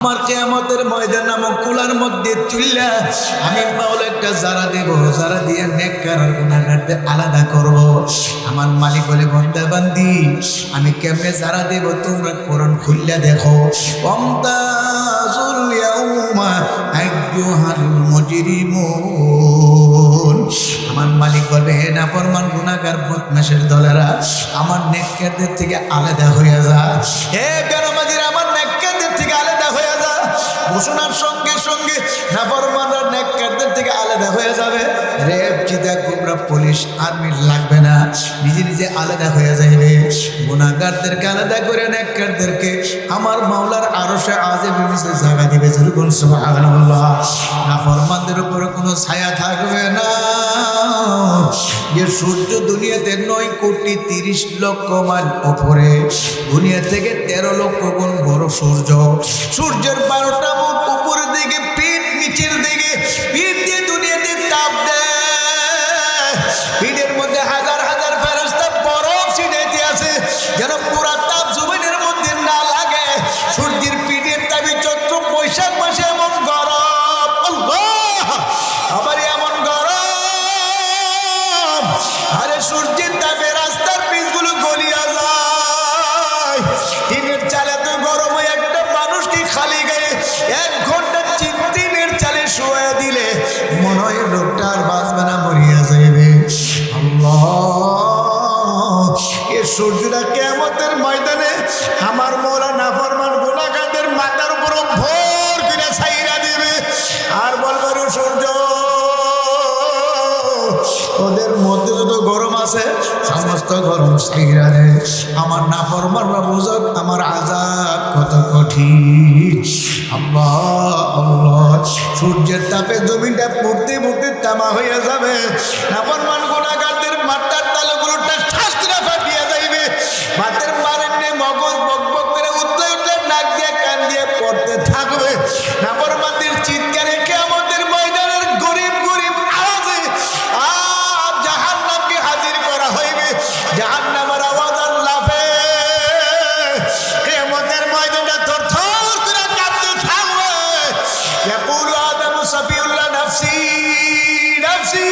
আমার কিয়ামতের ময়দান নামক কুলার মধ্যে তুইলা আমি পাওলে একটা জারা দেব, জারা দিয়ে নেককার আর গুনাহগারদের আলাদা করব। আমার মালিক বলে, বান্দা বান্দি আমি কেমনে জারা দেব তোমরা কোরআন খুললা দেখো। ওয়ামতাজুল ইয়াউমা আইয়ুহাল মুজরিমুন। আমার মালিক বলবে, হে নাফরমান গুনাহগার বদমাশের দলেরা, আমার নেককারদের থেকে আলাদা হয়ে যা। হে বেনামাজিরা, আমার নেককারদের থেকে আলাদা হয়ে যা। ঘোষণার সঙ্গে সঙ্গে নাফরমানরা নেককারদের থেকে আলাদা হয়ে যাবে। রেপ, চিতা, কুবরা, পুলিশ, আর্মি লাগবে না, নিজে নিজে আলাদা হয়ে যাবে। গুনাহগারদেরকে আলাদা করে নেককারদেরকে আমার মাওলার আরশে আজিমের নিচে জায়গা দিবে। যেরকম সুবহানাল্লাহ। নাফরমানদের উপরে কোনো ছায়া থাকবে না। যে সূর্য দুনিয়াতে 9,30,00,000 মাইল উপরে, দুনিয়া থেকে 13 লক্ষ গুণ বড় সূর্য। সূর্যের 12টা মুখ উপরের দিকে, পিঠ নিচের দিকে, পিঠ দিয়ে দুনিয়াতে তাপ দেয়। পিঠের মধ্যে হাজার হাজার ফেরেশতা বরফ ছিটাইতে আছে, যেন পুরা তাপ জমিনের মধ্যে না লাগে। সূর্যের পিঠের তাপে চৈত্র বৈশাখ মাসে এমন গরম, আল্লাহ আবার এমন গরম। আরে সূর্যের তাপে রাস্তার পিচগুলো গলিয়া যায়। টিনের চালে তো গরম হয়ে একটা মানুষকে খালি গায়ে 1 ঘন্টা টিনের চালে শোয়া দিলে মনে হয় লোকটা আর বাঁচবে না, মরিয়া যাইবে। আল্লাহ, এ সূর্যটা কিয়ামতের ময়দানে আমার মওলা নাফরমান গুনাহগারদের মাথার উপর ভর করে ছাইরা দিবে। আর বলবে, সূর্য ওদের মধ্যে যত গরম আছে সমস্ত গরম ছাইরা দে। আমার নাফরমানরা বুঝক আমার আযাব কত কঠিন। আল্লাহ আল্লাহ, সূর্যের তাপে জমিনটা পড়তে পড়তে তামা হয়ে যাবে। নাফরমান গুনাহগারদের মাথার তালুগুলো ঠাস করে ফাটিয়ে যাইবে। ভাতের মারের নে মগজ বকবক করে উঠতে উঠতে নাক দিয়ে কান দিয়ে পড়তে থাকবে। নাফরমানদের চিৎকারে কিয়ামতের ময়দানের গরিব গরিব আওয়াজে জাহান্নামকে হাজির করা হইবে। জাহান্নামের আওয়াজ আর লাফে কিয়ামতের ময়দানটা থরথর করে কাঁপতে থাকবে। ইয়াকুলু আদামু সাফিউল্লাহ নাফসি নাফসি,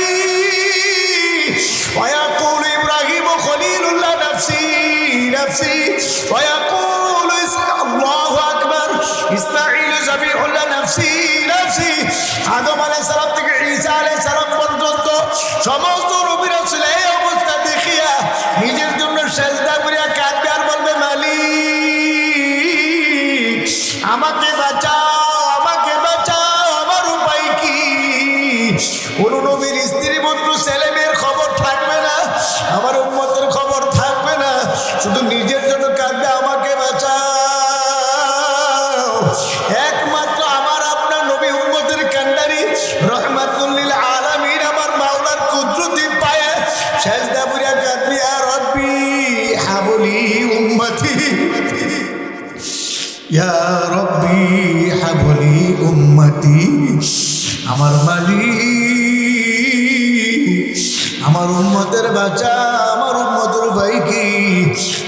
ওয়া ইয়াকুলু ইব্রাহিমু খলিলুল্লাহ নাফসি নাফসি, ওয়া ইয়াকুলু আল্লাহু আকবার ইসমাঈল যাবিহুল্লাহ নাফসি নাফসি। আদম আলাইহিস সালাম থেকে ঈসা আলাইহিস সালাম পর্যন্ত সমস্ত নবী রাসূল এই অবস্থা দেখিয়া নিজের জন্য সেজদা করিয়া কাঁদবে আর বলবে, মালিক আমাকে বাঁচাও, আমাকে বাঁচাও, আমার উপায় কি? কোন নবীর স্ত্রী পুত্র ছেলে মেয়ের খবর থাকবে না, আমার উম্মতের খবর থাকবে না, শুধু নিজের জন্য কাঁদবে, আমাকে বাঁচাও। একমাত্র আমার আপনার নবী উম্মতের কান্ডারি রহমাতুল লিল আলামিন আমার মাওলার কুদরতি পায়ে সেজদা করিয়া কাঁদবে, ইয়া রাব্বি হাবলি উম্মতি, ইয়া রাব্বি হাবলি উম্মতি। আমার মালিক আমার উম্মতের বাঁচা, আমার উম্মতের ভাই কি?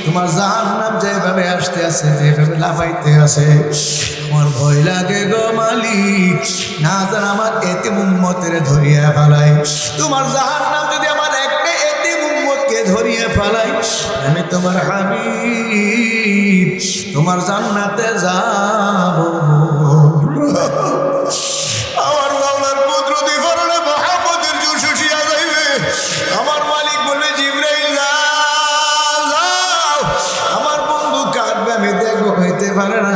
তোমার জাহান্নাম যেভাবে আসতে আছে, যেভাবে লাফাইতে আছে, আমার ভয় লাগে গো মালিক। না জান আমার এতিম উম্মতের ধরিয়া ফেলাই। তোমার জাহান্নাম যদি আমার একটা এতিম উম্মতকে ধরিয়া ফেলাই, আমি তোমার হাবিব তোমার জান্নাতে যাব। আমার মাওলার কুদরতি ফরলে মুহাম্মদের জোশ উঠিয়া যাইবে। আমার মালিক বলবে, জিবরাইল যাও, আমার বন্ধু কাঁদবে, আমি দেখবো হইতে পারে না।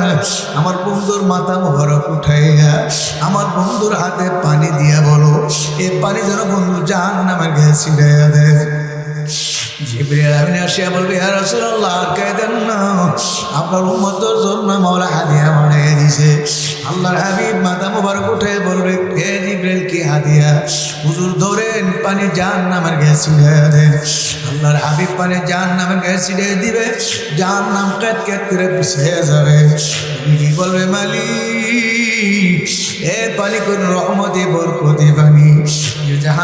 আমার বন্ধুর মাথা মোবারক উঠাইয়া আমার বন্ধুর হাতে পানি দিয়া বলো, এই পানি যেন বন্ধু জাহান্নামের গায়ে ছিটাইয়া দেয়। জিবরাইল আমিন আসিয়া বলবে, ইয়া রাসূলুল্লাহ আর কাঁদেন না, আপনার উম্মতের জন্য মাওলা হাদিয়া বানিয়ে দিয়েছে। আল্লাহর হাবিব মাথা মোবারক উঠে বলবে, হে জিবরাইল কি হাদিয়া? হুজুর ধরেন, পানি জাহান্নামের গায়ে ছিটাইয়া দেন। আল্লাহর হাবিব পানি জাহান্নামের গায়ে ছিটিয়ে দিবে, জাহান্নাম কেট কেট করে পিছিয়ে যাবে। কি বলবে, মালিক এ পানি কোন রহমতে বরকতে পানি, জাহান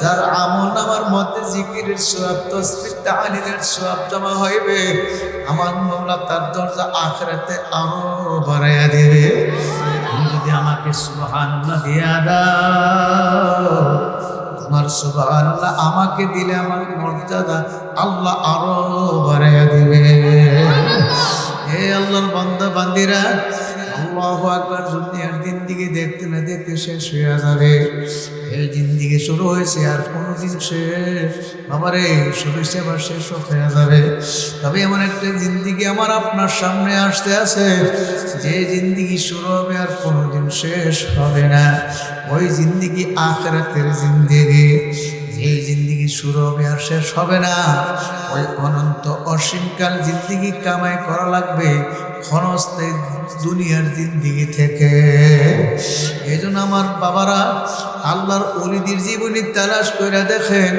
যার আমল নামার মধ্যে জিকিরের সওয়াব তাসবিহ তাহলিলের সওয়াব জমা হইবে আমার মাওলা তার দরজা আখিরাতে আরো বাড়াইয়া দিবে। তুমি যদি আমাকে সুবহানাল্লাহ দিয়া দাও, তোমার সুবহানাল্লাহ আমাকে দিলে আমার মর্যাদা আল্লাহ আরো বাড়াইয়া দিবে। হে আল্লাহর বান্দা বান্দিরা, আল্লাহু আকবার। দুনিয়ার জিন্দেগি দেখতে না দেখতে শেষ হয়ে যাবে। এই জিন্দেগি শুরু হয়েছে আর কোনোদিন শেষ বাবারে শুরু হয়েছে আবার শেষ হয়ে যাবে। তবে এমন একটা জিন্দেগি আমার আপনার সামনে আসতে আছে, যে জিন্দেগি শুরু হবে আর কোনোদিন শেষ হবে না। ওই জিন্দেগি আখিরাতের জিন্দেগি, এই জিন্দেগি শুরু হবে আর শেষ হবে না। ওই অনন্ত অসীমকাল জিন্দেগি কামাই করা লাগবে ক্ষণস্থায়ী দুনিয়ার জিন্দেগি থেকে। এই জন্য আমার বাবারা আল্লাহর ওলিদের জীবনী তালাশ করে দেখেন,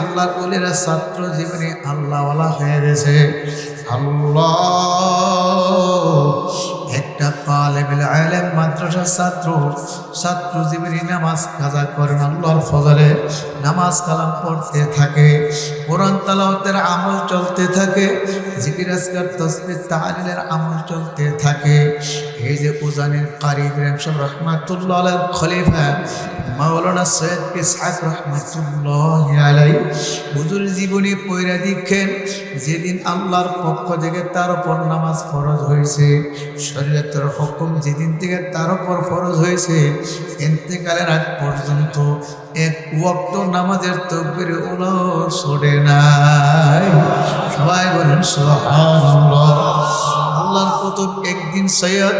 আল্লাহর ওলিরা ছাত্র জীবনে আল্লাহওয়ালা হয়ে গেছে। আল্লাহ একটা তালেবুল ইলম মাদ্রাসার ছাত্র জীবনী নামাজ কাজা করেন, আল্লাহর ফজলে নামাজ কালাম পড়তে থাকে, কোরআন তেলাওয়াতের আমল চলতে থাকে, জিকির আজকার তাসবিহ তাহলিলের আমল চলতে থাকে। এই যে উজানির কারি ইব্রাহিম সাহেব রাহমাতুল্লাহ আলাইহির খলিফা মাওলানা সৈয়দ ইসহাক রাহমাতুল্লাহি আলাইহি হুজুর জীবনী পড়া দেখেন, যেদিন আল্লাহর পক্ষ থেকে তার উপর নামাজ ফরজ হয়েছে, শরীয়তের হুকুম যেদিন থেকে তার উপর ফরজ হয়েছে, ইন্তেকালের আগ পর্যন্ত এক ওয়াক্ত নামাজের তাকবীর উলা ছড়ে নাই। সবাই বলেন সুবহানাল্লাহ। আল্লাহর কুতুব একদিন সৈয়দ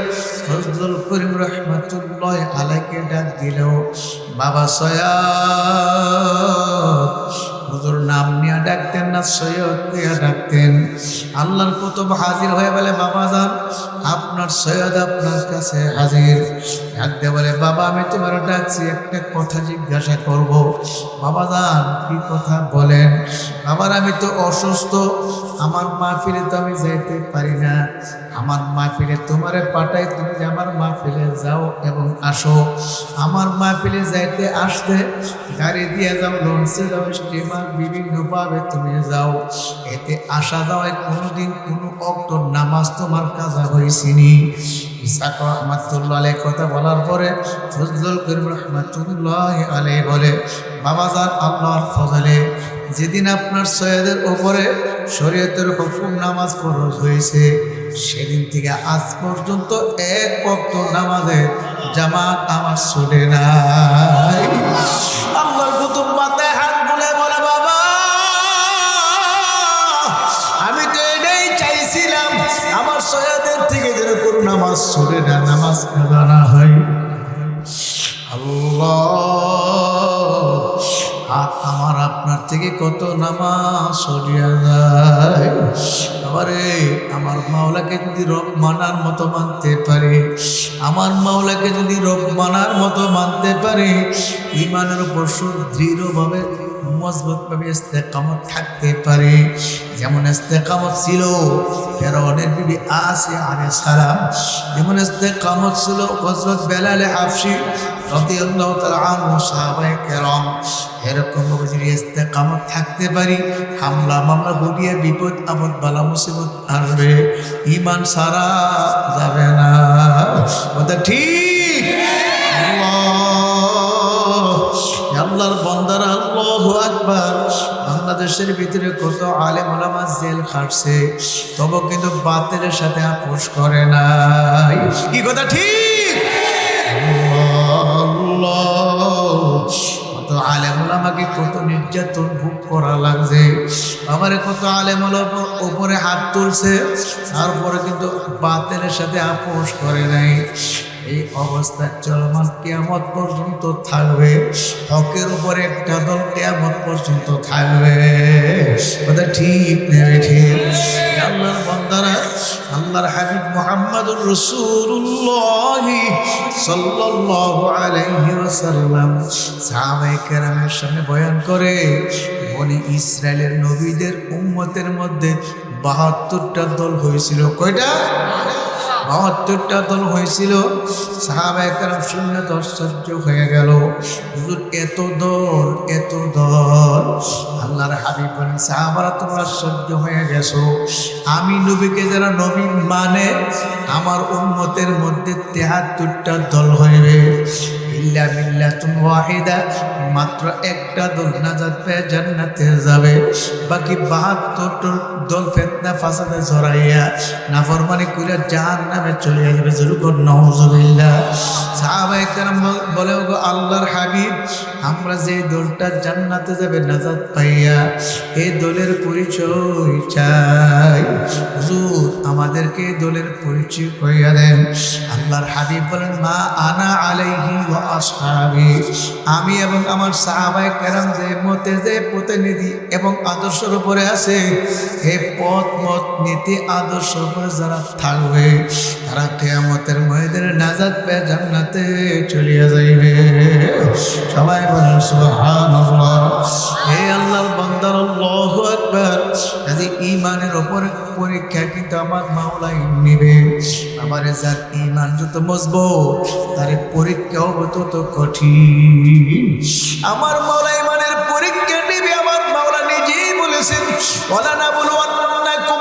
ফজলুল করিম রাহমাতুল্লাহ আলাইহিকে ডাক দিল, বাবা সৈয়দ। হুজুর নাম নিয়ে ডাকতেন না, সৈয়দ নিয়ে ডাকতেন। আল্লাহর কুতুব হাজির হয়ে বলে, বাবা যান আপনার সৈয়দ আপনার কাছে হাজির। ডাকতে বলে, বাবা আমি তোমার ডাকছি, একটা কথা জিজ্ঞাসা করব। বাবা যান কি কথা বলেন। বাবার আমি তো অসুস্থ, আমার মাহফিলে তো আমি যাইতে পারি না, আমার মাহফিলে তোমারে পাঠাই, তুমি আমার মাহফিলে যাও এবং আসো। আমার মাহফিলে যাইতে আসতে গাড়ি দিয়ে যাও, লঞ্চে যাও, স্টিমার বিভিন্নভাবে তুমি যাও, এতে আসা যাওয়ায় কোনোদিন কোনো অক্ত নামাজ তোমার কাজা হয়েছিনি। ইসহাক রাহমাতুল্লাহ আলাইহি কথা বলার পরে ফজলুল করিম রাহমাতুল্লাহ আলাইহি বলে, বাবা যান আল্লাহর ফজলে যেদিন আপনার সৈয়দের উপরে শরীয়তের হুকুম নামাজ ফরজ হয়েছে, সেদিন থেকে আজ পর্যন্ত এক ওয়াক্ত নামাজের জামাত আমার ছুটে নাই। আল্লাহর কুতুব মাথায় হাত বুলে বলে, বাবা আমি তো এটাই চাইছিলাম, আমার সৈয়দের থেকে যেন কোনো নামাজ ছুটে না, নামাজ কাজা না হয়। আল্লাহ আমার আপনার থেকে কত নামাজ সরিয়া যায়। আবারে আমার মাওলাকে যদি রব মানার মতো মানতে পারে, আমার মাওলাকে যদি রব মানার মতো মানতে পারে, ঈমানের উপর দৃঢ়ভাবে মজবুতভাবে ইস্তেকামত থাকতে পারে। যেমন ইস্তেকামত ছিল ফেরাউনের বিবি আসিয়া আলাইহিস সালাম, যেমন ইস্তেকামত ছিল হযরত বেলাল হাবশী রাদিয়াল্লাহু তাআলা আনহু, সাহাবায়ে কেরাম, এরকম যদি ইস্তেকামত থাকতে পারি, হামলা মামলা ঘটিয়ে বিপদ আপদ বালা মুসিবত আসবে, ঈমান সারা যাবে না। কথা ঠিক? আল্লাহর বান্দারা আল্লাহু আকবার। বাংলাদেশের ভিতরে কত আলেম ওলামা জেল খাটছে, তবে কিন্তু বাতিলের সাথে আপোষ করে নাই। কি কথা ঠিক? কত আলেম ওলামাকে কত নির্যাতন ভোগ করা লাগছে, আমার কত আলেম ওলামার উপরে হাত তুলছে, তারপরে কিন্তু বাতিলের সাথে আপোষ করে নাই। এই অবস্থা চলমান কিয়ামত পর্যন্ত থাকবে। হকের উপরে একটা দল কিয়ামত পর্যন্ত থাকবে। কথা ঠিক নেবে ঠিক? আল্লাহর বান্দারা, আল্লাহর হাবিব মুহাম্মদুর রাসূলুল্লাহ সাল্লাল্লাহু আলাইহি ওয়াসাল্লাম সাহাবায়ে কেরামের সামনে বয়ান করে, বনি ইসরাইলের নবীদের উম্মতের মধ্যে ৭২টা দল হয়েছিল। কয়টা? 72টা দল হয়েছিল। সাহাবায়ে কেরাম শুনে আশ্চর্য হয়ে গেল, হুজুর এত দল, এত দল। আল্লাহর হাবিব বলেন, সাহাবারা তোমরা আশ্চর্য হয়ে গেছো, আমি নবীকে যারা নবী মানে আমার উম্মতের মধ্যে 73টা দল হইবে, ইল্লা মিল্লাতুন ওয়াহিদা, মাত্র একটা দল নাজাত পেয়ে জান্নাতে যাবে, বাকি 72 দল ফিতনা ফাসাদে জড়াইয়া নাফরমানি কইরা জাহান্নামে চলে যাবে। যুরকুন নাউজুবিল্লাহ। সাহাবায়ে কেরাম বলে, ওগো আল্লাহর হাবিব, আমরা যে দলটা জান্নাতে যাবে নাজাত পাইয়া, এই দলের পরিচয় চাই, হুজুর আমাদেরকে এই দলের পরিচয় কইয়া দেন। আল্লাহর হাবিব বলেন, মা আনা আলাইহি ওয়া আসহাবি, আমি এবং আমার সাহাবায়ে কেরাম যে মতে, যে প্রতিনিধি এবং আদর্শের উপরে আছে, এই পথ মত নীতি আদর্শের উপরে যারা থাকবে তারা কিয়ামতের ময়দানে নাজাত পেয়ে জান্নাতে চলিয়া যাইবে। সবাই বলেন সুবহানাল্লাহ। হে আল্লাহর বান্দার, আল্লাহু আকবার। কাজে ঈমানের উপরে পরীক্ষা কিন্তু আমার মাওলাই নিবে। আমার যার ঈমান যত মজবুত, তার পরীক্ষাও তত কঠিন। আমার মাওলা ঈমানের পরীক্ষা নিবে। আমার মাওলা নিজেই বলেছেন, ওয়ালা নাবলুওয়ান্নাকুম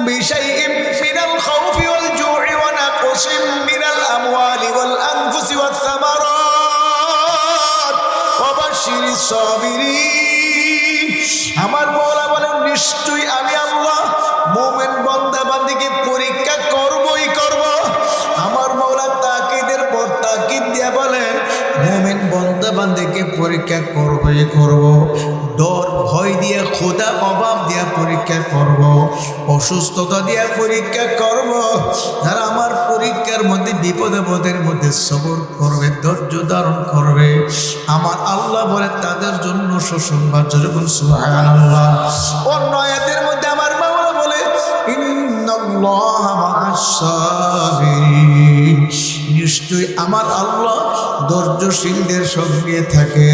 বিশাইইম মিনাল খাউফি ওয়াল জু'i ওয়া নাকসিম মিনাল আমওয়ালি ওয়াল আনফুসি ওয়াস সামারাত ওয়া বাশশিরিস সাবিরিন। আমার মাওলা বলেন, নিশ্চয়ই আমি আল্লাহ মুমিন বান্দা বান্দীকে পরীক্ষা করবই করব। আমার মাওলা তাকিদের পর তাকিদ দিয়া বলেন, মুমিন বান্দা বান্দীকে পরীক্ষা করবই করব। ডর ভয় দিয়ে, খোদা অভাব দিয়া পরীক্ষা করব, অসুস্থতা দিয়া পরীক্ষা করব। যারা আমার পরীক্ষার মধ্যে বিপদে পদের মধ্যে সবর করবে, ধৈর্য ধারণ করবে, আমার আল্লাহ বলে তাদের জন্য সুসংবাদ। যখন সুবহানাল্লাহ। অন্য আয়াতের মধ্যে আমার মাওলা বলে, ইন্নাল্লাহা মা'আস সাবিরিন, নিশ্চয়ই আমার আল্লাহ ধৈর্যশীলদের সঙ্গে থাকে।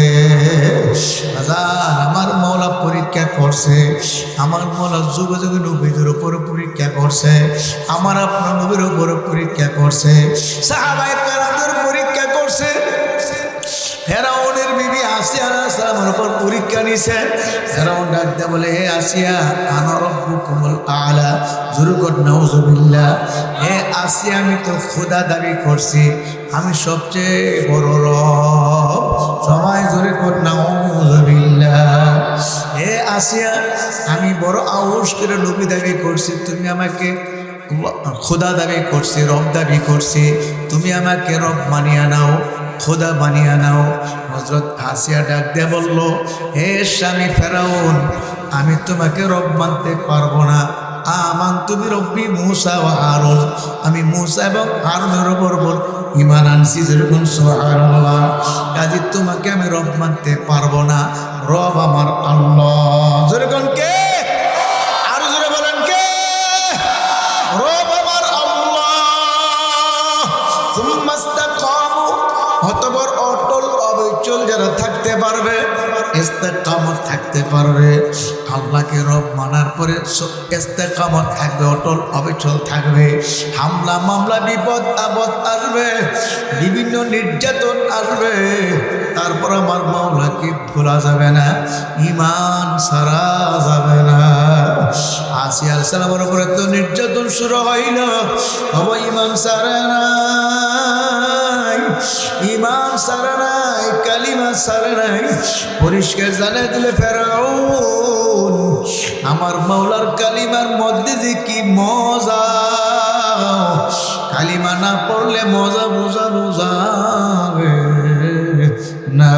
আমার মাওলা পরীক্ষা করছে, আমার মাওলা যুগে যুগে নবীদের উপর পরীক্ষা করছে, আমার আপনার নবীর উপর পরীক্ষা করছে, সাহাবায়ে কেরামদের পরীক্ষা করছে, ফেরাউনের বিবি আসিয়া আলাইহিস সালামের উপর পরীক্ষা নিছে। ফেরাউন ডাক দিয়ে বলে, হে আসিয়া, আনা রাব্বুকুমুল আ'লা। যুরকুন নাউজুবিল্লাহ। হে আসিয়া, আমি তো খোদা দাবি করছি, আমি সবচেয়ে বড় রব। সবাই যুরকুন নাউজুবিল্লাহ। হে আসিয়া, আমি বড় আউস করে নবী দাবি করছি, তুমি আমাকে খোদা দাবি করছি, রব দাবি করছি, তুমি আমাকে রব মানিয়া নাও, খোদা বানিয়ে নাও। হযরত আসিয়া ডাক দিয়ে বলল, হে স্বামী ফেরাউন, আমি তোমাকে রব মানতে পারবো না। আমানতু বিরব্বি মূসা ওয়া হারুন, আমি মূসা এবং হারুনের উপর ঈমান আনছি। যেরকম সুবহানাল্লাহ। কাজী তোমাকে আমি রব মানতে পারবো না, রব আমার আল্লাহ। যেরকম কে? আরো জোরে বলেন, কে? রব আমার আল্লাহ। সুম্মা ইসতাকামু, অতঃপর অটল অবিচল যারা থাকতে পারবে, ইস্তেকামত থাকতে পারবে, আল্লাহকে রব মানার পরে ইস্তেকামত থাকবে, অটল অবিচল থাকবে। হামলা মামলা বিপদ আপদ আসবে, বিভিন্ন নির্যাতন আসবে, তারপর আমার মাওলাকে ভোলা যাবে না, ঈমান ছাড়া যাবে না। আসিয়া আলাইহিস সালামের উপরে তো নির্যাতন শুরু হইল, তবে ঈমান ছাড়ে না, ঈমান ছাড়ে নাই, কালিমা ছাড়ে নাই। পরিষ্কার জানাই দিলে ফেরাউন, আমার মাওলার কালিমার মধ্যে যে কি মজা, কালিমা না পড়লে মজা বোঝানো যাবে না।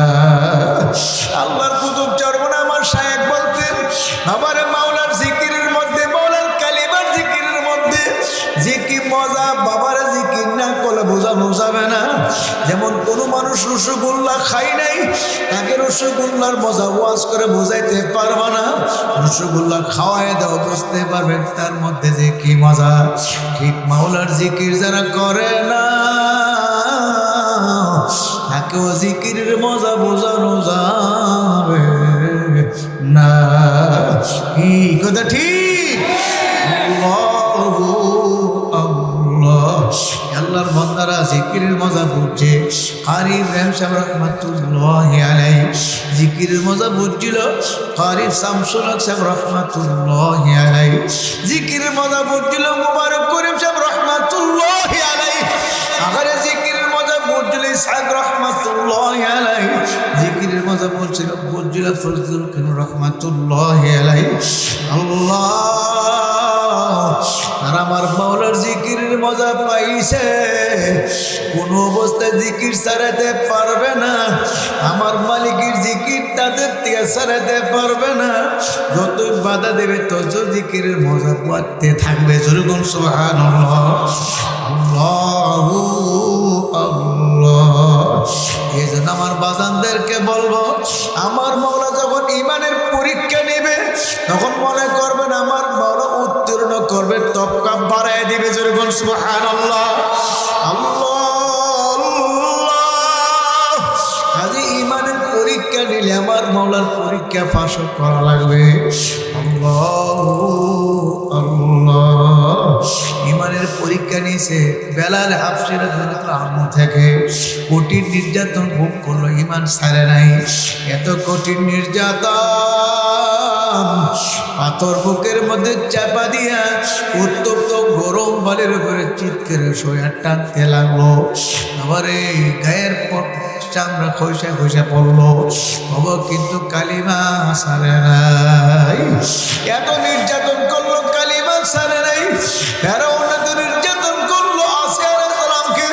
আল্লাহর কুতুব চরমনে আমার শায়েখ বলতেন, আমারে মাওলার জিকিরের মধ্যে, মাওলার কালিমার জিকিরের মধ্যে যে কি মজা, বাবারে জিকির না করলে বোঝানো যাবে না। যেমন কোনো মানুষ রসগোল্লা খাই নাই, তাকে রসগোল্লার মজা ওয়াজ করে বোঝাইতে পারবে না। রসগোল্লা খাওয়াই দাও, বুঝতে পারবেন তার মধ্যে যে কি মজা। ঠিক মাওলার জিকির যারা করে না, তাকেও জিকিরের মজা বোঝানো যাবে না। কি কথা ঠিক? আল্লাহু আল্লাহ। ইব্রাহিম সাহেব রহমাতুল্লাহি আলাইহি জিকিরের মজা বুঝছিল। কারি শামসুল হক সাহেব রহমাতুল্লাহি আলাইহি জিকিরের মজা বুঝছিল। মুবারক করিম সাহেব রহমাতুল্লাহি আলাইহি আগারে জিকিরের মজা বুঝছিল। ইসহাক রহমাতুল্লাহি আলাইহি জিকিরের মজা বুঝছিল। ফজলুল করিম রহমাতুল্লাহি আলাইহি। আল্লাহ আর আমার মাওলার জিকিরের মজা পাইছে, কোন অবস্থায় জিকির ছাড়াতে পারবে না। আমার মালিকের জিকির তাদের থেকে ছাড়াতে পারবে না। যতই বাধা দেবে তত জিকিরের মজা পাতে থাকবে। যেরকম সুবহানাল্লাহ, আল্লাহু আল্লাহ। এই জন্য আমার বাজানদেরকে বলবো, আমার মাওলা যখন ইমানের পরীক্ষা নেবে তখন মনে করবেন আমার মাওলা উত্তীর্ণ করবে, তবকা বাড়ায় দিবে। যেরকম সুবহানাল্লাহ, আল্লাহ। কাজে ইমানের পরীক্ষা নিলে আমার মাওলার পরীক্ষা পাস করা লাগবে। আল্লাহ আল্লাহ। ইমানের পরীক্ষা নিয়েছে বেলাল হাফসির আম্মু থেকে কঠিন নির্যাতন ভোগ করলো, ইমান ছাড়ে নাই। এত কঠিন নির্যাতন পাথর বুকের মধ্যে চাপা দিয়া উত্তপ্ত গরম বালির উপরে চিৎকারে শোয়া টানতে লাগলো। আবার এই গায়ের চামড়া খসে খসে পড়লো, তবু কিন্তু কালিমা ছাড়ে নাই। এত নির্যাতন করলো, কালিমা ছাড়ে নাই। ফেরাউন এত নির্যাতন করলো আসিয়া আলাইহিস সালামকে,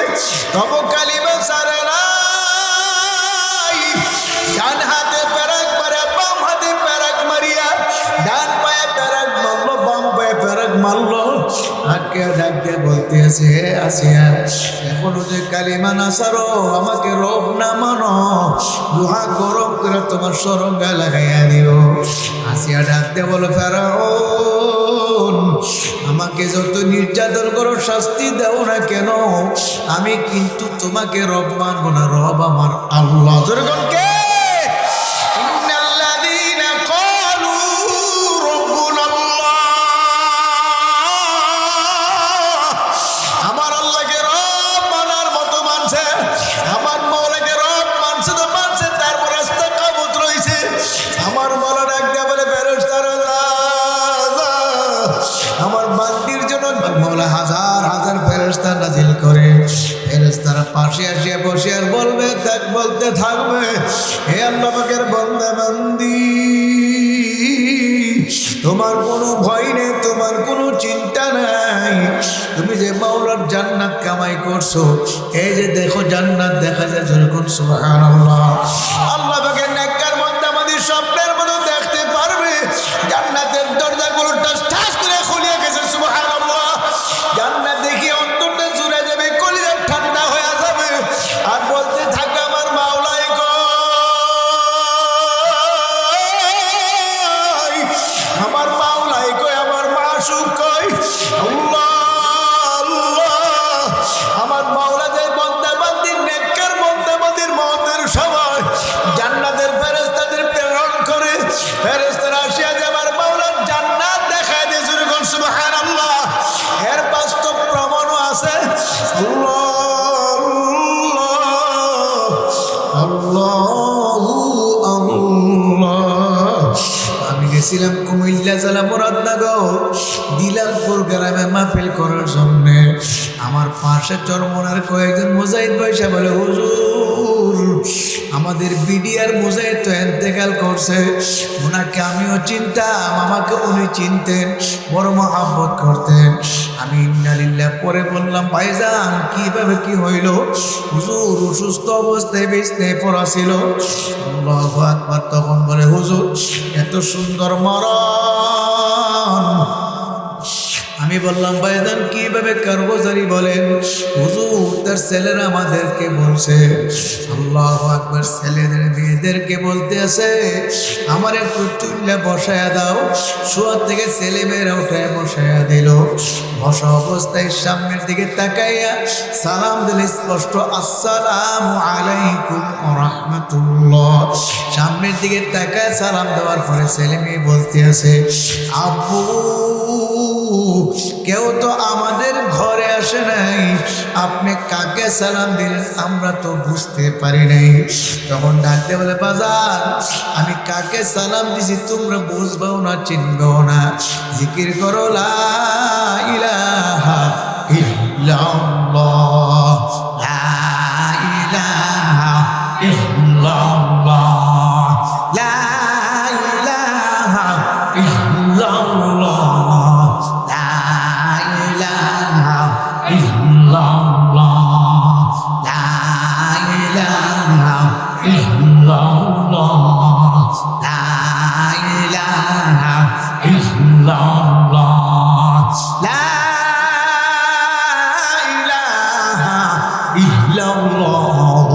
তবু কালিমা ছাড়ে নাই। ডান হাতে পেরাক মারে, বাম হাতে পেরাক মারিয়া, ডান পায়ে পেরাক মারলো, বাম পায়ে পেরাক মারলো। আজকে ডাক দিয়ে বলতে আছে, হে আসিয়া, এখনো যে কালিমা না ছাড়ো, আমাকে রব না মানো, লোহা গরম করে তোমার সরঙ্গা লাগাইয়া দিও। আসিয়া ডাক দিয়ে বলো, ফেরাউন আমাকে যত নির্যাতন করো, শাস্তি দাও না কেন, আমি কিন্তু তোমাকে রব মানবো না। রব আমার আল্লাহ। যেরকম কে হাজার হাজার ফেরেশতা নাজিল করে, ফেরেশতারা পাশে আসিয়া বসে আর বলবে, বলতে থাকবে, হে আল্লাহ পাকের বান্দা বান্দি, তোমার কোনো ভয় নেই, তোমার কোনো চিন্তা নাই। তুমি যে মাওলার জান্নাত কামাই করছো, এই যে দেখো জান্নাত দেখা যায়। যেরকম সুবহানাল্লাহ। আল্লাহ পাকের নেককার বান্দা আমাদের স্বপ্নের মতো দেখতে পারবে। জান্নাতের দরজাগুলো টাস টাস করে খুলে গেছে। সুবহানাল্লাহ। জান্নাত দেখি অন্তরটা জুড়ে যাবে, কলিজা ঠান্ডা হয়ে যাবে, আর বলতে থাকবে আমার মাওলাই কই, আমার মাওলাই কই, আমার মাসুক কই। আল্লাহ আল্লাহ। আমার মাওলা যে বান্দা বান্দির নেককার বান্দা বান্দির মওতের সময় জান্নাতের ফেরেশতাদের প্রেরণ করে, ফেরেশতারা আসিয়া যে আমার মাওলার জান্নাত দেখায় দিয়ে। সুবহানাল্লাহ। এর বাস্তব প্রমাণও আছে। আল্লাহ আল্লাহ আল্লাহ। আমি গেছিলাম কুমিল্লা জেলা মুরাদনগর দিলালপুর গ্রামে মাহফিল করার জন্য। আমার পাশে চরমনার কয়েকজন মুজাহিদ পয়সা বলে, হুজুর আমাদের বিডিআর মুজাহিদ তো ইন্তেকাল করছে, ওনাকে আমিও চিনতাম, আমাকে উনি চিনতেন, বড় মহব্বত করতেন। আমি ইন্না লিল্লাহ পরে বললাম, ভাইজান কিভাবে কি হইল? হুজুর অসুস্থ অবস্থায় বিছানায় পড়া ছিল। আল্লাহু আকবার। তখন বলে, হুজুর এত সুন্দর মরণ। আমি বললাম, ভাইজান কিভাবে কারগুজারি বলেন? হুজুর তার ছেলেরা আমাদেরকে বলছে। আল্লাহু আকবার। ছেলেদের মেয়েদেরকে বলতে আছে, আমার একটু তুলে বসায়া দাও। শোয়া থেকে ছেলে মেয়েরা উঠায় বসায়া দিল। বসা অবস্থায় সামনের দিকে তাকাইয়া সালাম দিলে স্পষ্ট, আসসালামু আলাইকুম ওয়া রাহমাতুল্লাহ। সামনের দিকে তাকায় সালাম দেওয়ার পরে ছেলে মেয়ে বলতে আছে, আব্বু কেউ তো আমাদের ঘরে আসে নাই, আপনি কাকে সালাম দিলেন আমরা তো বুঝতে পারি নাই। তখন ডাকতে বলে বাজার আমি কাকে সালাম দিছি তোমরা বুঝবাও না চিনবাও না, জিকির করো লা ইলাহা ইল্লাল্লাহ, লা ইলাহা ইল্লাল্লাহ, লা ইলাহা ইল্লাল্লাহ, লা ইলাহা ইল্লাল্লাহ, লা ইলাহা ইল্লাল্লাহ, লা ইলাহা ইল্লাল্লাহ, লা ইলাহা ইল্লাল্লাহ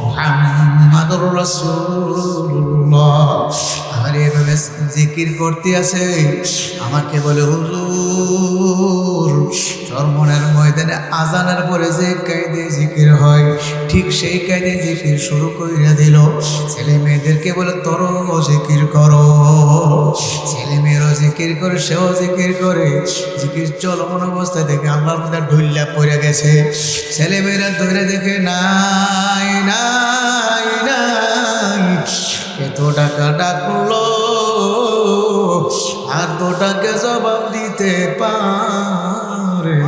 মুহাম্মাদুর রাসূলুল্লাহ। আর এভাবে জিকির করতে আছে। আমাকে বলে হুজুর চরমনের ময়দানে আজানের পরে যে কায়দে জিকির হয় ঠিক সেই কায়দে জিকির শুরু করে দিল। ছেলে মেয়েদেরকে বলে তোরও জিকির করো, ছেলে মেয়েরও জিকির করে, সেও জিকির করে। জিকির চলমান অবস্থায় দেখে আল্লাহর মধ্যে ঢুল্লা পড়ে গেছে। ছেলে মেয়েরা ধরে দেখে নাই নাই নাই, এত টাকা ডাকলো আর তো টাকা জবাব দিতে পারে।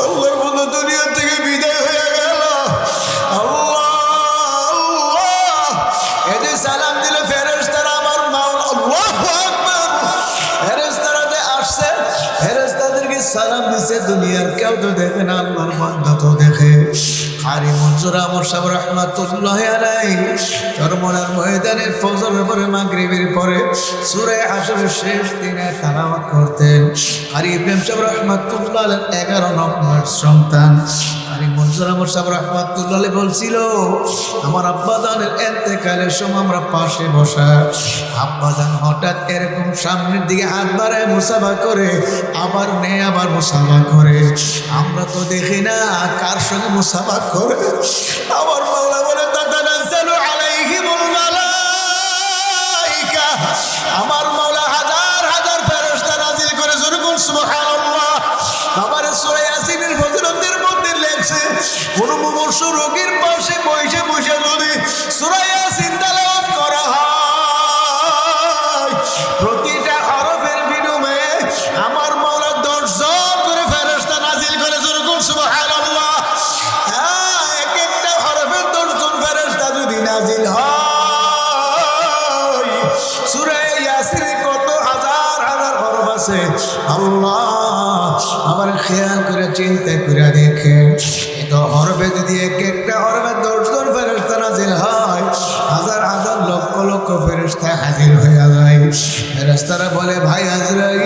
আল্লাহর বন্ধু দুনিয়া থেকে বিদায় হয়ে গেল। আল্লাহ আল্লাহ, এই যে সালাম দিল ফেরেশতারা আমার মাওলা, আল্লাহু আকবার, ফেরেশতারা যে আসছে ফেরেশতাদেরকে সালাম দিছে। দুনিয়ার কেউ তো দেখে না, আল্লাহর বান্দা তো দেখে। কারি মনজুর আহমদ সাহেব রাহমাতুল্লাহ আলাইহি চরমনার ময়দানে ফজরের পরে মাগরিবের পরে সূরা হাশরের শেষ দিনে তেলাওয়াত করতেন। কারি ইব্রাহিম সাহেব রাহমাতুল্লাহ আলাইহি 11 নম্বর সন্তান। কারি মনজুর আহমদ সাহেব রাহমাতুল্লাহ আলাইহি বলছিল আমার আব্বাজানের ইন্তেকালের সময় আমরা পাশে বসা, আব্বাজান হঠাৎ এরকম সামনের দিকে হাত বাড়ায় মুসাফা করে, আবার নেই আবার মুসাফা করে। আমরা তো দেখি না কার সঙ্গে মুসাফা করে। আমার মাওলা বলে তাতানাজ্জালু আলাইহিমুল মালাইকা, আমার মাওলা হাজার হাজার ফেরেশতা নাজিল করে। জোরে বলুন সুবহানাল্লাহ। বাবার সূরা ইয়াসিনের ফজিলতের মধ্যে লেখছে কোন মুমূর্ষ রোগীর পাশে বসে বসে যদি সূরা ইয়াসিন তেলাওয়াত করা হয়, প্রতিটা হরফের বিনিময়ে আমার মাওলা 10 জন করে ফেরেশতা নাজিল করে। জোরে বলুন সুবহানাল্লাহ। নাজিল হয় সূরা ইয়াসিনে কত হাজার হাজার হরফ আছে আল্লাহ আবার খেয়াল করে চিন্তা করে দেখে। এত হরফে যদি এক একটা হরফে 10 জন ফেরেশতা নাজিল হয়, হাজার হাজার লক্ষ লক্ষ ফেরেশতা হাজির হয়ে যায়। ফেরেশতারা বলে ভাই আজরাইল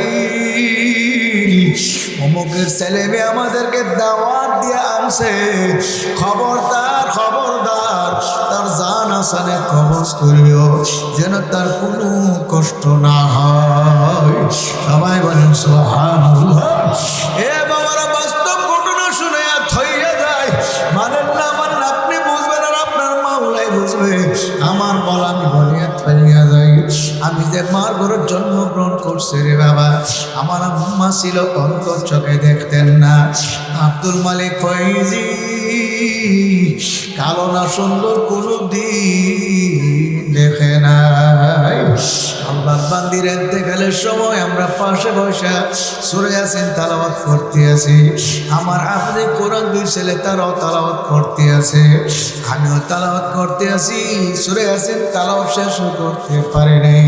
অমুকের ছেলে মেয়ে আমাদেরকে দাওয়াত দিয়ে আনছে, খবরদার খবরদার তার জান আসানে কবজ করিও যেন তার কোনো কষ্ট না হয়। সবাই বলেন সুবহানাল্লাহ। এ বাবারা বাস্তব ঘটনা শুনে থইয়া যায়, মানেন না মানেন আপনি বুঝবেন আর আপনার মাওলাই বুঝবে। আমার বলা আমি বলিয়া থইয়া যাই। আমি যে মার ঘরে জন্মগ্রহণ করছি রে বাবা, আমার আম্মা ছিল অন্তর চোখে দেখতেন না। আব্দুল মালিক ফয়জি কালো না সুন্দর কোনো দিন দেখে নাই। আল্লাহর বান্দির ইন্তেকালের সময় আমরা পাশে বসে সূরা ইয়াসিন তেলাওয়াত করতে আছি। আমার হাফেজে কোরআন 2 ছেলে তারাও তেলাওয়াত করতে আছে, আমিও তেলাওয়াত করতে আছি। সূরা ইয়াসিন তেলাওয়াত শেষ করতে পারি নাই।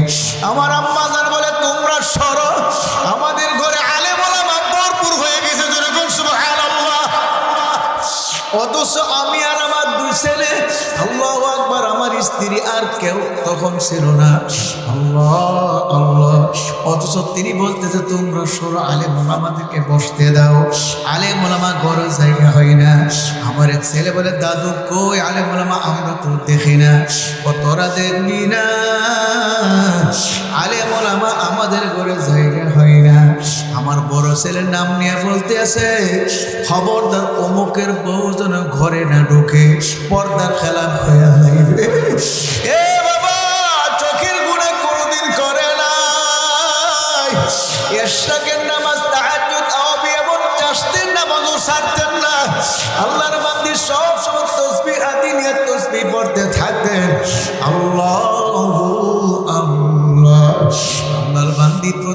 আমার আম্মা জান বলে তোমরা সরো, আমাদের ঘরে আলেম ওলামা ভরপুর হয়ে গেছে। জোরে বলুন সুবহানাল্লাহ। অথচ আমি আর আমার 2 ছেলে, আল্লাহু আকবার, আমার স্ত্রী আর কেউ তখন ছিল না। আল্লাহ আল্লাহ। অথচ তিনি বলতেছে তোমরা সরো, আলেম ওলামাদেরকে বসতে দাও। আলেম ওলামা ঘরে জায়গা হয় না। আমার এক ছেলে বলে দাদু কই আলেম ওলামা আমরা তো দেখি না। তোরা দেখবি না, আলেম ওলামা আমাদের ঘরে জায়গা হয় না। আমার বড় ছেলের নাম নিয়ে বলতে আছে খবরদার অমুকের বউ যেন ঘরে না ঢুকে, পর্দার খেলাপ হয়ে যাইবে। এ বাবা চোখের গুণা কোনোদিন করে নাই,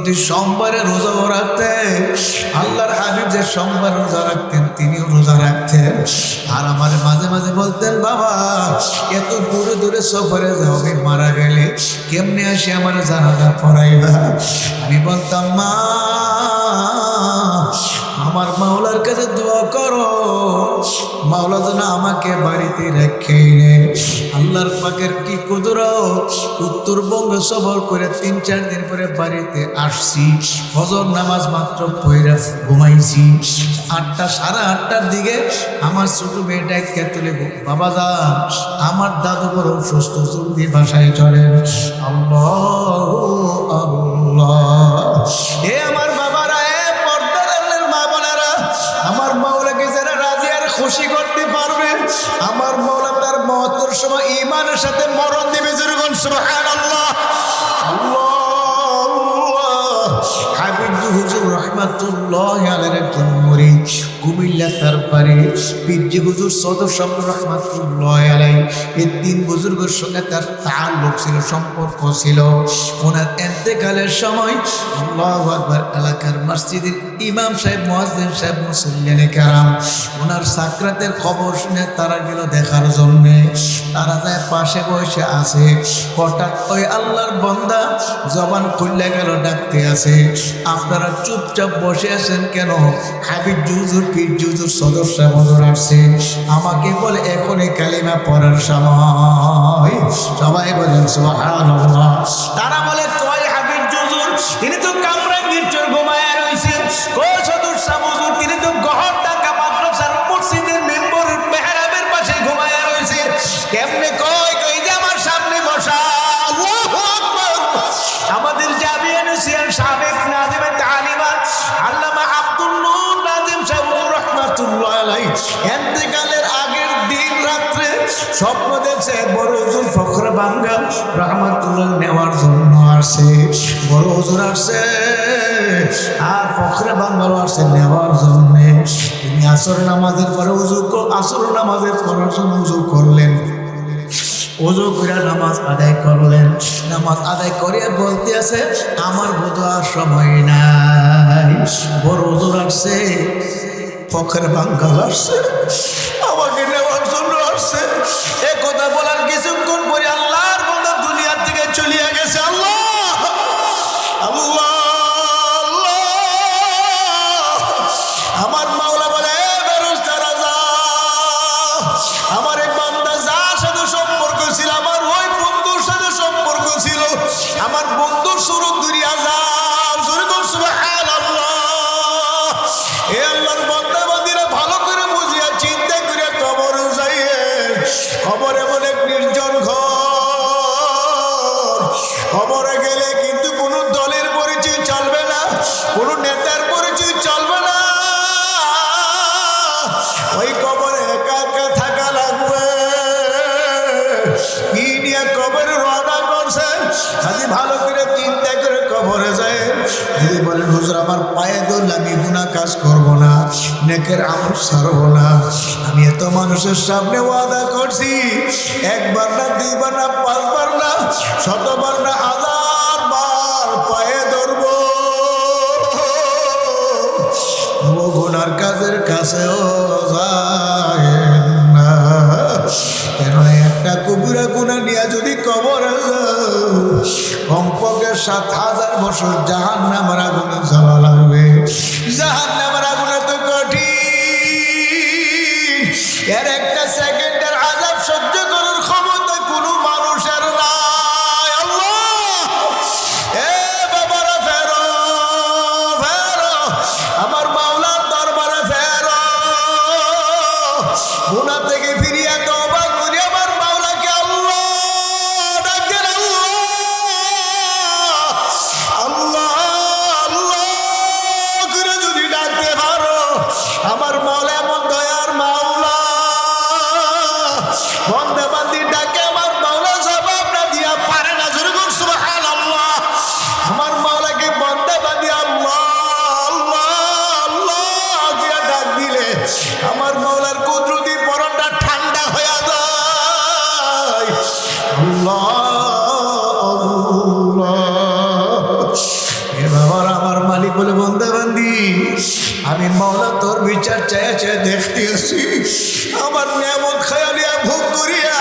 প্রতি সোমবারে রোজাও রাখতেন। আল্লাহর হাবিব যে সোমবার রোজা রাখতেন তিনিও রোজা রাখতেন। আর আমার মাঝে মাঝে বলতেন, বাবা এত দূরে দূরে সফরে যাও, আমি মারা গেলে কেমনে আসি আমার জানাজা পড়াইবা? আমি বলতাম, মা আমার মাওলার কাছে দোয়া করো, মাওলা যেন আমাকে বাড়িতে রেখেই নেয়। আল্লাহর পাকের কি কুদরত, উত্তরবঙ্গ সফর করে 3-4 দিন পরে বাড়িতে আসছি। ফজর নামাজ মাত্র পড়ে ঘুমাইছি। 8টা, 8:30টার দিকে আমার ছোট মেয়েটা কে তুলে, বাবা যা আমার দাদু বড় অসুস্থ, জলদি বাসায় চলেন। আল্লাহ আল্লাহ। এ আমার বাবারা, এ পর্দার মা বোনেরা, আমার মাওলাকে যারা রাজি আর খুশি করতে পারবে, আমার মাওলা তার মওতের সময় ঈমানের সাথে মরণ দিবে। যেরকম সুবহানাল্লাহ। আল্লাহ হাবিব হুজুর রহমাতুল্লাহ আলাইহির একজন মুরিদ, কুমিল্লা তারপরে পীরজি হুজুর সদর সাহেব রহমাতুল্লাহ আলাইহি, এই 3 বুজুর্গের সঙ্গে তার তাআল্লুক ছিল, সম্পর্ক ছিল। ওনার ইন্তেকালের সময় আল্লাহু আকবার, এলাকার মসজিদের ইমাম সাহেব, মুয়াজ্জিন সাহেব, মুসল্লিয়ানে কেরাম ওনার সাকরাতের খবর শুনে তারা গেল দেখার জন্যে। তারা যায় পাশে বসে আছে, হঠাৎ ওই আল্লাহর বান্দা জবান খুলে গেল, ডাকতে আছে, আপনারা চুপচাপ বসে আছেন কেন? হাবিব হুজুর, পীর হুজুর, সদর সাহেব হুজুর আসছে, আমাকে বলে এখনই কালিমা পড়ার সময়। সবাই বলেন সুবহানাল্লাহ। তারা বলে, কই হাবিব হুজুর? তিনি তো কামরায় নির্জর ঘুমায় রয়েছে। কই সদর সাহেব হুজুর? তিনি তো গহর ঢাকা মাদ্রাসার মসজিদের মেম্বরের মেহরাবের পাশে ঘুমায় রয়েছে। কেমনে? কই কই যে আমার সামনে বসা। আল্লাহু আকবার। আমাদের জামিয়ান হুসাইন সাবেক নাজিমে তালিমাত আল্লামা আব্দুল নূর নাজিম সাহেব রহমাতুল্লাহ আলাইহি ইন্তেকালের আগের দিন রাত্রে স্বপ্ন দেখছে বড় হুজুর ফখরে বাঙ্গাল রহমাতুল্লাহ নেওয়ার জন্য আসে। বড় হুজুর আসছে আর ফখরে বাঙ্গাল আসছে নেওয়ার জন্য। তিনি আসর নামাজের পরে আসর নামাজের পড়ার জন্য উযু করলেন। ওযু করে নামাজ আদায় করলেন। নামাজ আদায় করে বলতে আছে, আমার বোঝার সময় নাই। বড় হুজুর আসছে, ফখরে বাঙ্গাল আসছে, আমাকে নেওয়ার জন্য আসছে। এ কথা বলার কিছুক্ষণ পরে আল্লাহর বান্দা দুনিয়ার থেকে চলিয়া গেছে। আল্লাহ আল্লাহ আল্লাহ। আমার মাওলা বলে, ফেরেশতারা যাও, আমার এই বান্দা যার সাথে সম্পর্ক ছিল, আমার ওই বন্ধুর সাথে সম্পর্ক ছিল, আমার বন্ধুর সুরত দুনিয়া যাও। সুবহানাল্লাহ। এ আল্লাহর বান্দা বান্দিরা ভালো করে বুঝিয়া চিন্তা করে কবরে যাইয়ে, কবর এমন এক নির্জন ঘর, কবরে গেলে কিন্তু কোনো দলের পরিচয় চলবে না, কোনো নেতার পরিচয় চলবে না। ওই কবরে একা একা থাকা লাগবে। কি নিয়ে কবরে রওনা করছেন, খালি ভালো করে চিন্তা করে কবরে যায়। যদি বলেন হুজুর আমার পায়ে ধরলে আমি গুনাহ কাজ করবো না, নেকের আমল ছাড়বো না, আমি এত মানুষের সামনে ওয়াদা করছি, 1 বার না 2 বার না 5 বার না 100 বার না 1000 বার পায়ে ধরবো, ও গুনার কাজের কাছেও যায় না। কেননা একটা কবিরা গুনাহ নিয়ে যদি কবরে যাও, কমপক্ষে 7000 বছর জাহান্নামের আগুনে জ্বলা লাগবে। জাহান্নামের আগুনে তো কঠিন, এর একটা সেকেন্ডের আযাব সহ্য করার ক্ষমতা কোনো মানুষের নাই। আল্লাহ, এ বাবারা ফেরো ফেরো, আমার মাওলার দরবারে ফেরো, গুনাহ থেকে ফিরিয়ে তওবা করি আমার মাওলাকে আল্লাহ ডাকেন। আল্লাহ আল্লাহ আল্লাহ করে যদি ডাক বলে বন্দা বান্দি আমি মাওলা তোর বিচার চাইছে দেখতে আসি আমার নিয়ামত খায়ালিয়া ভোগ করিয়া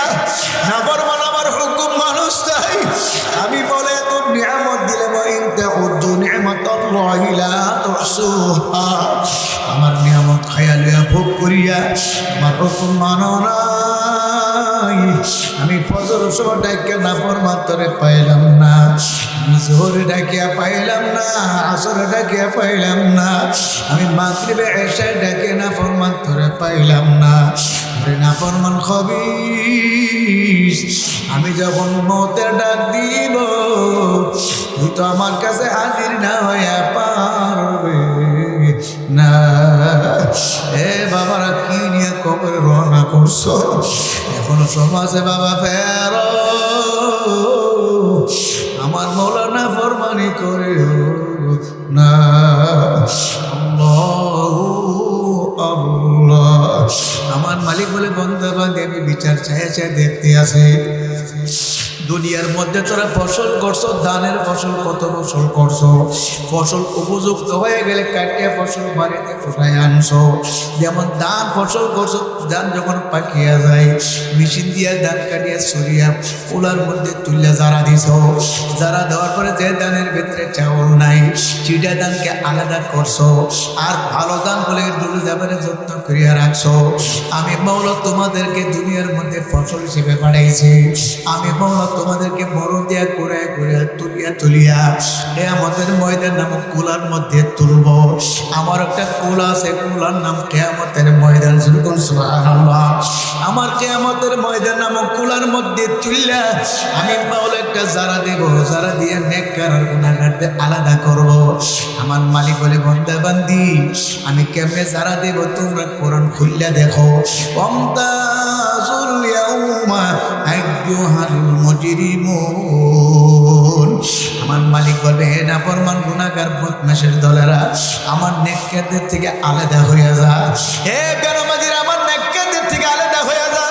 নাফরমান আমার হুকুম মানুষ চাই আমি বলে তোর নিয়ামত দিলে আমার নিয়ামত খায়ালিয়া ভোগ করিয়া আমার হুকুম মানো না আমি ফজর সময় ডাকিয়া নাফরমান তোরে পাইলাম না আমি জোহরে ডাকিয়া পাইলাম না আসরে ডাকিয়া পাইলাম না আমি মাগরিবে এশায় ডাকিয়া নাফরমান তোরে পাইলাম না ওরে নাফরমান খবিস আমি যখন মতের ডাক দিব তুই তো আমার কাছে হাজির না হইয়া পারবে না এ বাবারা কি নিয়ে কবরে রওনা করছো এখনো সমাজে বাবা ফেরো আমার মৌলানা ফরমানি করে না আল্লাহ আমার মালিক বলে বন্ধা বান্ধে আমি বিচার চাই দেখতে আসে দুনিয়ার মধ্যে তোরা ফসল করছো ধানের ফসল কত ফসল করছো ফসল উপযুক্ত হয়ে গেলে কাটিয়ে ফসল বাড়িতে ফোটায় আনছো যেমন ধান ফসল করছো ধান যখন পাকিয়া যায় মেশিন দিয়ে ধান কাটিয়ে সরিয়া ওলার মধ্যে তুললে যারা দিছ যারা দেওয়ার পরে যে ধানের ভিতরে চাউল নাই চিটা ধানকে আলাদা করছো আর ভালো ধান বলে ডুলে যাবে যত্ন করিয়া রাখছো আমি মাওলা তোমাদেরকে দুনিয়ার মধ্যে ফসল হিসেবে পাঠাইছি আমি মাওলা তোমাদেরকে বড় দিয়া করে করে তুলিয়া কিয়ামতের ময়দান নামক কুলার মধ্যে তুলব আমার একটা কুল আছে কুলার নাম কিয়ামতের ময়দান সুবহানাল্লাহ আমার কিয়ামতের ময়দান নামক কুলার মধ্যে তুলিয়া আমি মাওলা একটা যারা দেব যারা দিয়ে নেককার আর গুনাহগারদের আলাদা করব আমার মালিক বলে বান্দা বান্দি আমি কেমনে যারা দেব তোমরা কোরআন খুললে দেখো ওয়ামতাজুল ইয়াউমা আইয়ুহাল মুজরিমুন আমার মালিক বলবে হে নাফরমান গুনাহগার বদমাশের দলেরা আমার নেককারদের থেকে আলাদা হয়ে যা হে বেনামাজিরা আমার নেককারদের থেকে আলাদা হয়ে যা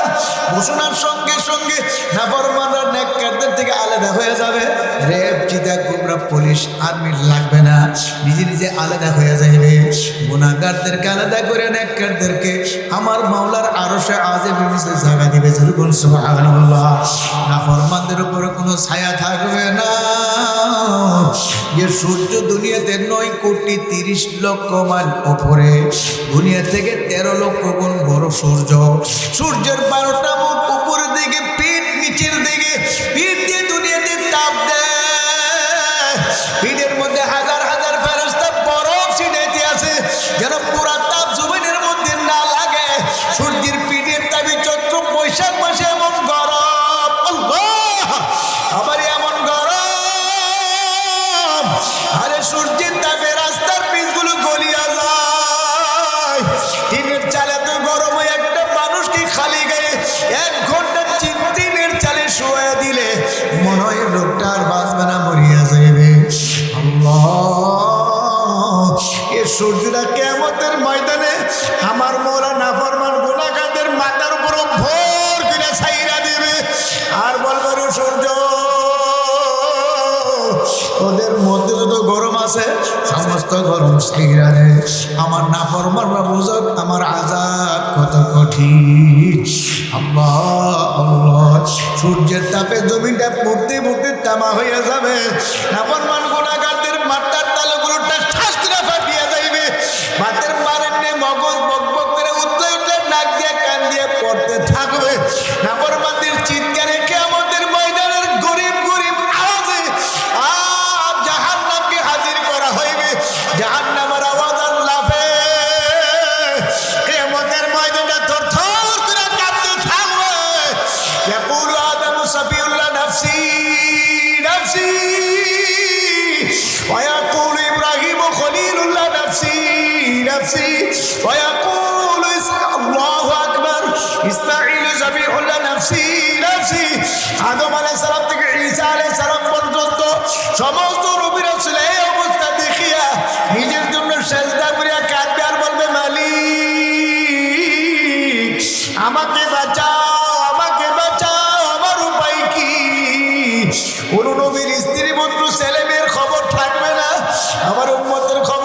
ঘোষণার সঙ্গে সঙ্গে নাফরমানরা নেককারদের থেকে আলাদা হয়ে যাবে রেপ চিতা কুবরা পুলিশ আর্মি লাগবে না নিজে নিজে আলাদা হয়ে যাবে গুনাহগারদেরকে আলাদা করে নেককারদেরকে আমার মাওলার আরশে আযমের নিচে জায়গা দিবে সুবহানাল্লাহ নাফরমানদের উপরে কোনো ছায়া থাকবে না যে সূর্য দুনিয়াতে 9,30,00,000 মাইল উপরে দুনিয়া থেকে 13 লক্ষ গুণ বড় সূর্য সূর্যের 12টা মুখ উপরের দিকে পিঠ নিচের দিকে পিঠ দিয়ে দুনিয়াতে তাপ দেয় পিঠের মধ্যে হাজার হাজার ফেরেশতা বরফ ছিটাইতে আছে যেন পুরা তাপ জমিনের মধ্যে না লাগে সূর্যের পিঠের তাপে চৈত্র বৈশাখ মাসে এমন গরম আল্লাহ আবার এমন গরম আরে সূর্যের তাপে রাস্তার পিচগুলো গলিয়া যায় টিনের চালে তো গরম হয়ে একটা মানুষকে খালি গায়ে 1 ঘন্টা টিনের চালে শুয়ে দিলে মনে হয় লোকটা আর বাঁচবে না মরিয়া যাইবে আল্লাহ এ সূর্যটা কিয়ামতের ময়দানে আমার মোরা নাফরমান গুনাহগারদের মাথার উপর ভোর করে ছাইরা দিবে আর বলবে সূর্য ওদের মধ্যে যত গরম আছে সমস্ত গরম ছাইরা দে আমার নাফরমানরা বুঝক আমার আযাব কত কঠিন আল্লাহ আল্লাহ সূর্যের তাপে জমিটা পড়তে পড়তে তামা হয়ে যাবে নাফরমান গুনাহগারদের মাথার তালুগুলো ঠাস করে ফাটিয়ে যাইবে ভাতের মারেন্নে মগজ বকবক করে উঠতে উঠতে নাক দিয়ে কান দিয়ে পড়তে থাকবে নাফরমানদের চিৎকারে কিয়ামতের ময়দানের গরিব গরিব আওয়াজে জাহান্নামকে হাজির করা হইবে জাহান্নামের আওয়াজ আর লাফে কিয়ামতের ময়দানে থরথর করে কাঁপতে থাকবে ইয়াকুলু আদমু সাফিউল্লাহ নাফসি নাফসি ويقول إبراهيم خليل الله نفسي نفسي ويقول الله أكبر إسماعيل ذبيح الله نفسي نفسي আদম আলাইহিস সালাম থেকে ঈসা আলাইহিস সালাম পর্যন্ত সমস্ত নবী রাসূল এই অবস্থা দেখিয়া নিজের জন্য সেজদা করিয়া কাঁদবে আর বলবে মালিক আমাকে বাঁচাও আমার উপায় কি কোন নবীর স্ত্রী পুত্র ছেলে মেয়ের খবর থাকবে না আমার উম্মতের খবর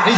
এই